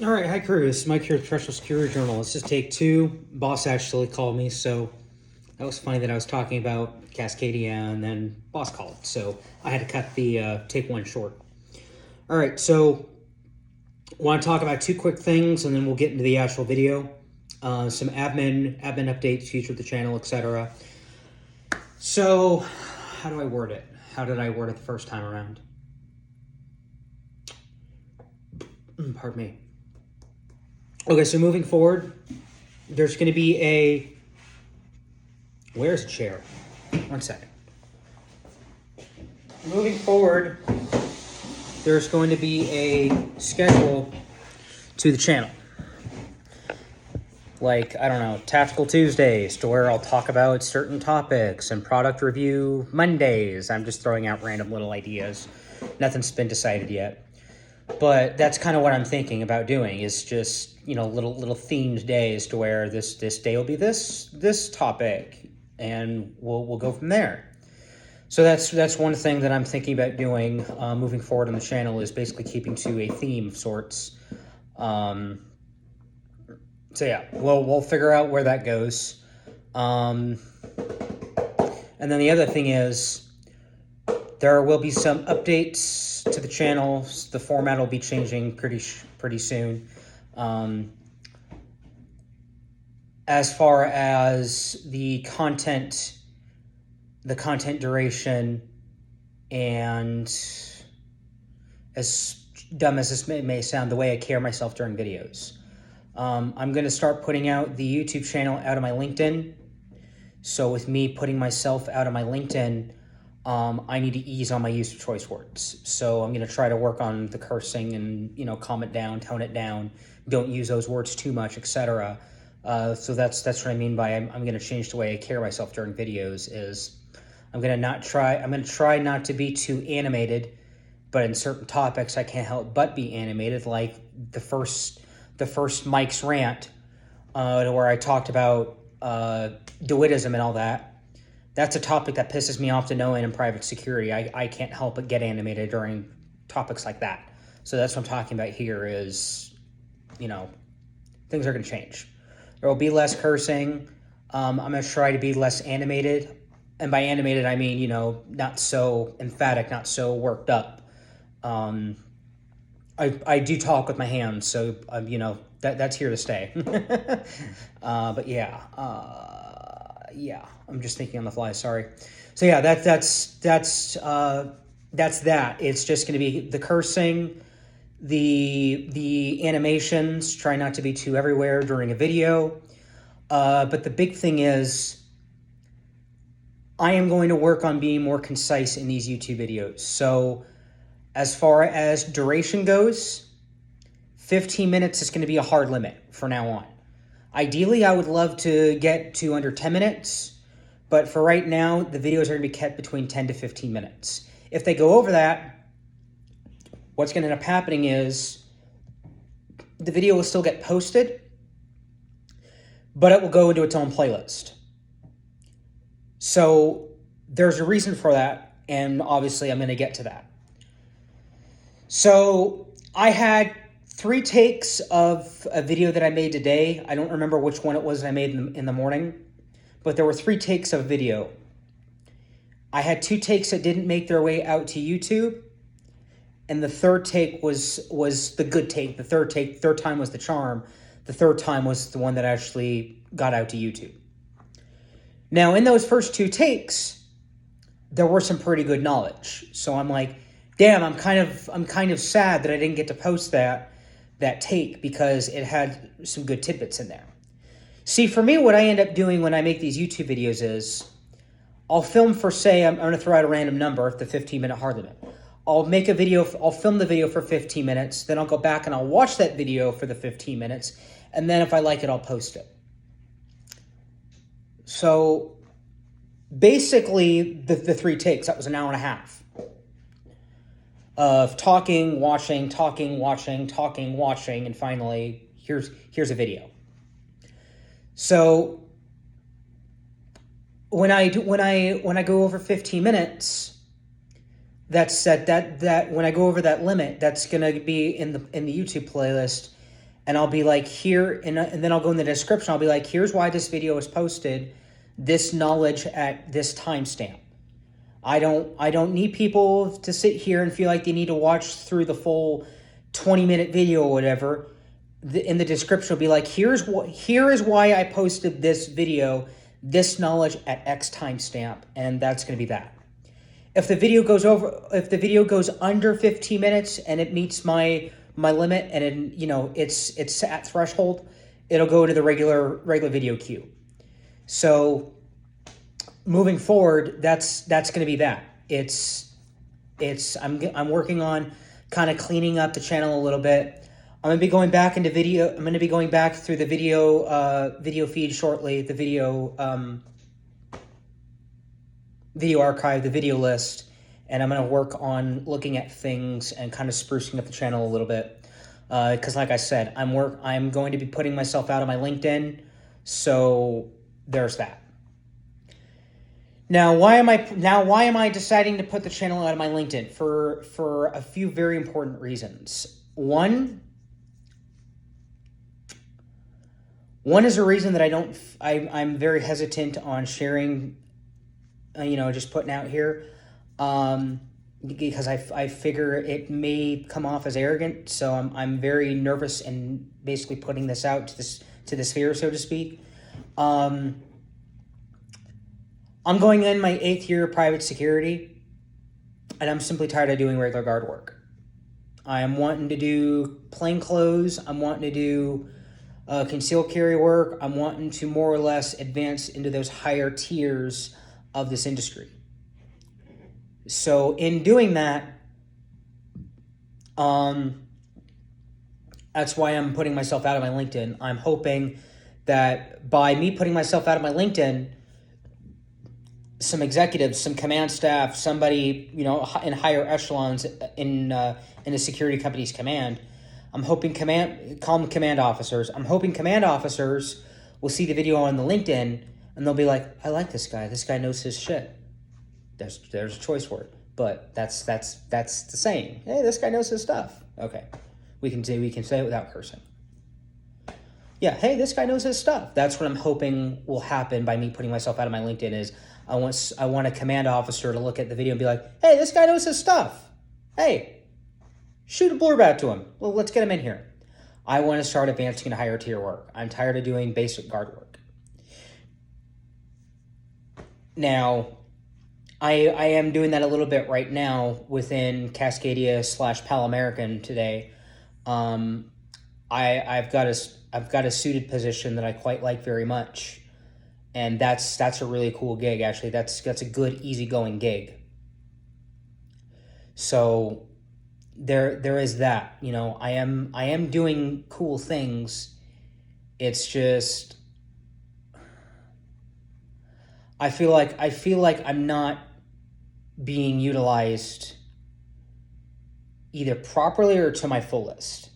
All right, hi crew. This is Mike here with Professional Security Journal. Let's just take two. Boss actually called me, so that was funny that I was talking about Cascadia and then boss called, so I had to cut the take one short. All right, so I want to talk about two quick things, and then we'll get into the actual video. Some admin updates, future of the channel, etc. So, how do I word it? How did I word it the first time around? Pardon me. Okay, so moving forward, there's going to be a... Where's a chair? 1 second. Moving forward, there's going to be a schedule to the channel. Like, I don't know, Tactical Tuesdays, to where I'll talk about certain topics, and Product Review Mondays. I'm just throwing out random little ideas. Nothing's been decided yet. But that's kind of what I'm thinking about doing, is just, you know, little themed days to where this day will be this topic, and we'll go from there. So that's one thing that I'm thinking about doing moving forward on the channel, is basically keeping to a theme of sorts. So yeah, we'll figure out where that goes. And then the other thing is, there will be some updates to the channel. The format will be changing pretty soon. As far as the content duration, and as dumb as this may sound, the way I carry myself during videos. I'm going to start putting out the YouTube channel out of my LinkedIn. So with me putting myself out of my LinkedIn, I need to ease on my use of choice words. So I'm going to try to work on the cursing and, you know, calm it down, tone it down, don't use those words too much, etc. So that's what I mean by I'm going to change the way I carry myself during videos. Is I'm going to try not to be too animated, but in certain topics I can't help but be animated, like the first Mike's rant, where I talked about DeWittism and all that. That's a topic that pisses me off to no end in private security. I can't help but get animated during topics like that. So that's what I'm talking about here is, you know, things are going to change. There will be less cursing. I'm going to try to be less animated. And by animated, I mean, you know, not so emphatic, not so worked up. I do talk with my hands, so, you know, that's here to stay. But yeah. Yeah, I'm just thinking on the fly. Sorry. So yeah, that's that. It's just going to be the cursing, the animations. Try not to be too everywhere during a video. But the big thing is, I am going to work on being more concise in these YouTube videos. So as far as duration goes, 15 minutes is going to be a hard limit for now on. Ideally, I would love to get to under 10 minutes, but for right now, the videos are going to be kept between 10 to 15 minutes. If they go over that, what's going to end up happening is the video will still get posted, but it will go into its own playlist. So there's a reason for that, and obviously I'm going to get to that. So I had 3 takes of a video that I made today. I don't remember which one it was that I made in the morning, but there were 3 takes of video. I had 2 takes that didn't make their way out to YouTube, and the third take was the good take. The third time was the charm. The third time was the one that actually got out to YouTube. Now, in those first 2 takes, there were some pretty good knowledge. So I'm like, damn, I'm kind of sad that I didn't get to post that take, because it had some good tidbits in there. See, for me, what I end up doing when I make these YouTube videos is I'll film for, say, I'm going to throw out a random number, the 15-minute hard limit. I'll film the video for 15 minutes, then I'll go back and I'll watch that video for the 15 minutes, and then if I like it, I'll post it. So basically, the 3 takes, that was an hour and a half of talking, watching, and finally, here's a video. So when I go over 15 minutes, that's that when I go over that limit, that's gonna be in the YouTube playlist and I'll be like, here, and then I'll go in the description. I'll be like, here's why this video was posted, this knowledge at this timestamp. I don't need people to sit here and feel like they need to watch through the full 20-minute video or whatever. In the description will be like, here is why I posted this video, this knowledge at X timestamp, and that's going to be that. If the video goes under 15 minutes and it meets my limit, and it's at threshold, it'll go to the regular video queue. So moving forward, that's going to be that. I'm working on kind of cleaning up the channel a little bit. I'm going to be going back into video. I'm going to be going back through the video feed shortly, the video archive, the video list, and I'm going to work on looking at things and kind of sprucing up the channel a little bit. Because like I said, I'm going to be putting myself out on my LinkedIn, so there's that. Now, why am I deciding to put the channel out of my LinkedIn? For a few very important reasons. One is a reason that I'm very hesitant on sharing, just putting out here, because I figure it may come off as arrogant. So I'm very nervous in basically putting this out to the sphere, so to speak. I'm going in my 8th year of private security, and I'm simply tired of doing regular guard work. I am wanting to do plain clothes. I'm wanting to do concealed carry work. I'm wanting to more or less advance into those higher tiers of this industry. So in doing that, that's why I'm putting myself out of my LinkedIn. I'm hoping that by me putting myself out of my LinkedIn, some executives, some command staff, somebody, in higher echelons in the security company's command, I'm hoping call them command officers. I'm hoping command officers will see the video on the LinkedIn and they'll be like, I like this guy. This guy knows his shit. There's a choice word, but that's the saying. Hey, this guy knows his stuff. Okay, we can say it without cursing. Yeah, hey, this guy knows his stuff. That's what I'm hoping will happen by me putting myself out of my LinkedIn. Is I want a command officer to look at the video and be like, hey, this guy knows his stuff. Hey, shoot a blurb out to him. Well, let's get him in here. I want to start advancing into higher tier work. I'm tired of doing basic guard work. Now, I am doing that a little bit right now within Cascadia / Pal American today. I've got a suited position that I quite like very much. And that's a really cool gig, actually. That's a good, easygoing gig. So there is that. I am doing cool things. It's just I feel like I'm not being utilized either properly or to my fullest,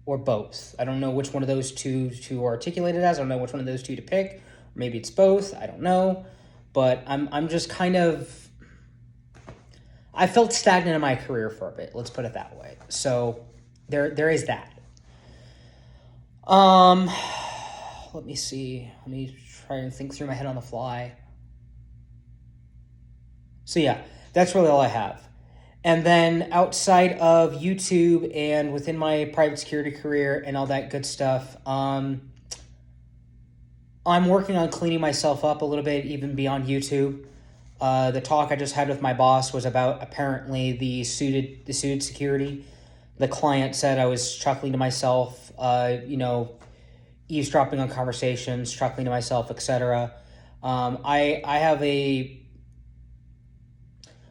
or both. I don't know which one of those two to articulate it as. I don't know which one of those two to pick. Maybe it's both. I don't know. But I'm just kind of... I felt stagnant in my career for a bit. Let's put it that way. So there is that. Let me see. Let me try and think through my head on the fly. So yeah, that's really all I have. And then outside of YouTube and within my private security career and all that good stuff, I'm working on cleaning myself up a little bit, even beyond YouTube. The talk I just had with my boss was about apparently the suited security. The client said I was chuckling to myself, eavesdropping on conversations, chuckling to myself, etc. I have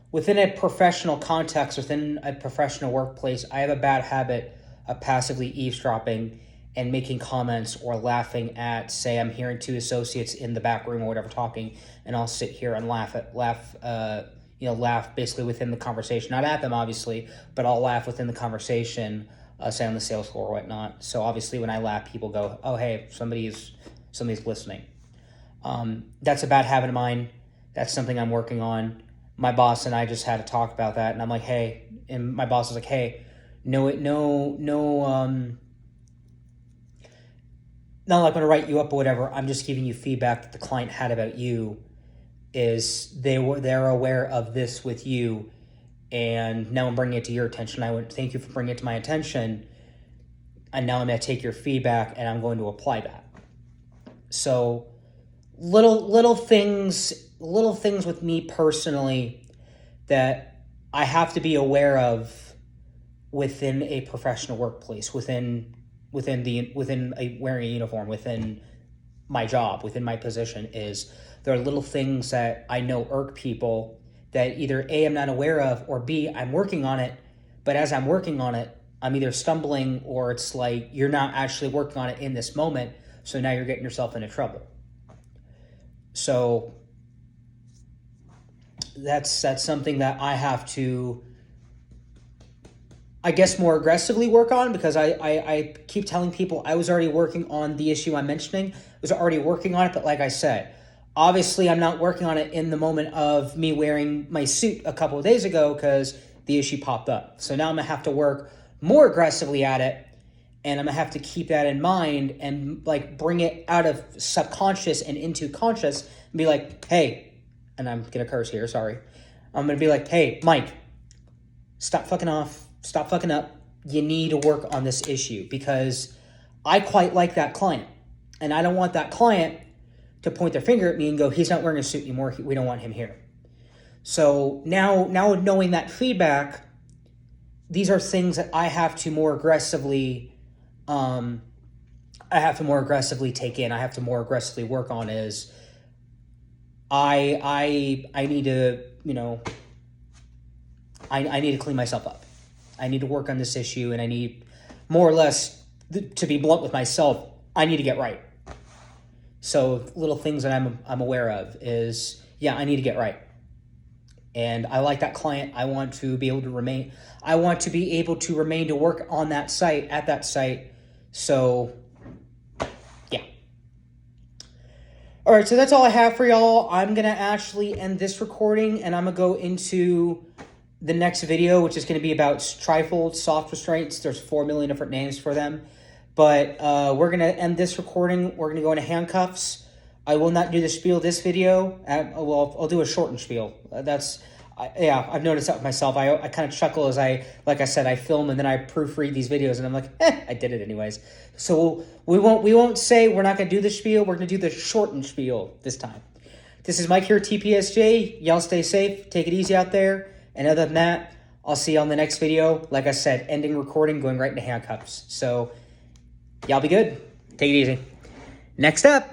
within a professional context, within a professional workplace, I have a bad habit of passively eavesdropping and making comments or laughing at, say, I'm hearing two associates in the back room or whatever talking, and I'll sit here and laugh basically within the conversation. Not at them, obviously, but I'll laugh within the conversation, say on the sales floor or whatnot. So obviously when I laugh, people go, oh, hey, somebody's listening. That's a bad habit of mine. That's something I'm working on. My boss and I just had a talk about that, and I'm like, hey, and my boss was like, hey, no not like I'm going to write you up or whatever. I'm just giving you feedback that the client had about you. Is they're aware of this with you, and now I'm bringing it to your attention. I would thank you for bringing it to my attention, and now I'm going to take your feedback and I'm going to apply that. So little things with me personally that I have to be aware of within a professional workplace, within wearing a uniform, within my job, within my position, is there are little things that I know irk people that either A, I'm not aware of, or B, I'm working on it, but as I'm working on it, I'm either stumbling or it's like you're not actually working on it in this moment, so now you're getting yourself into trouble. So that's something that I have to, I guess, more aggressively work on, because I keep telling people I was already working on the issue I'm mentioning. I was already working on it, but like I said, obviously I'm not working on it in the moment of me wearing my suit a couple of days ago because the issue popped up. So now I'm going to have to work more aggressively at it, and I'm going to have to keep that in mind and like bring it out of subconscious and into conscious and be like, hey, and I'm going to curse here, sorry. I'm going to be like, hey, Mike, stop fucking off. Stop fucking up. You need to work on this issue, because I quite like that client. And I don't want that client to point their finger at me and go, he's not wearing a suit anymore. We don't want him here. So now knowing that feedback, these are things that I have to more aggressively, take in. I have to more aggressively work on. Is I need to, I need to clean myself up. I need to work on this issue, and I need, more or less, to be blunt with myself, I need to get right. So little things that I'm aware of is, I need to get right. And I like that client. I want to be able to remain to work on that site, at that site. So, yeah. All right, so that's all I have for y'all. I'm going to actually end this recording, and I'm going to go into the next video, which is going to be about trifold soft restraints. There's 4 million different names for them. But we're going to end this recording. We're going to go into handcuffs. I will not do the spiel this video. I'll do a shortened spiel. I've noticed that with myself. I kind of chuckle as like I said, I film and then I proofread these videos, and I'm like, I did it anyways. So we won't say we're not going to do the spiel. We're going to do the shortened spiel this time. This is Mike here at TPSJ. Y'all stay safe. Take it easy out there. And other than that, I'll see you on the next video. Like I said, ending recording, going right into handcuffs. So y'all be good. Take it easy. Next up.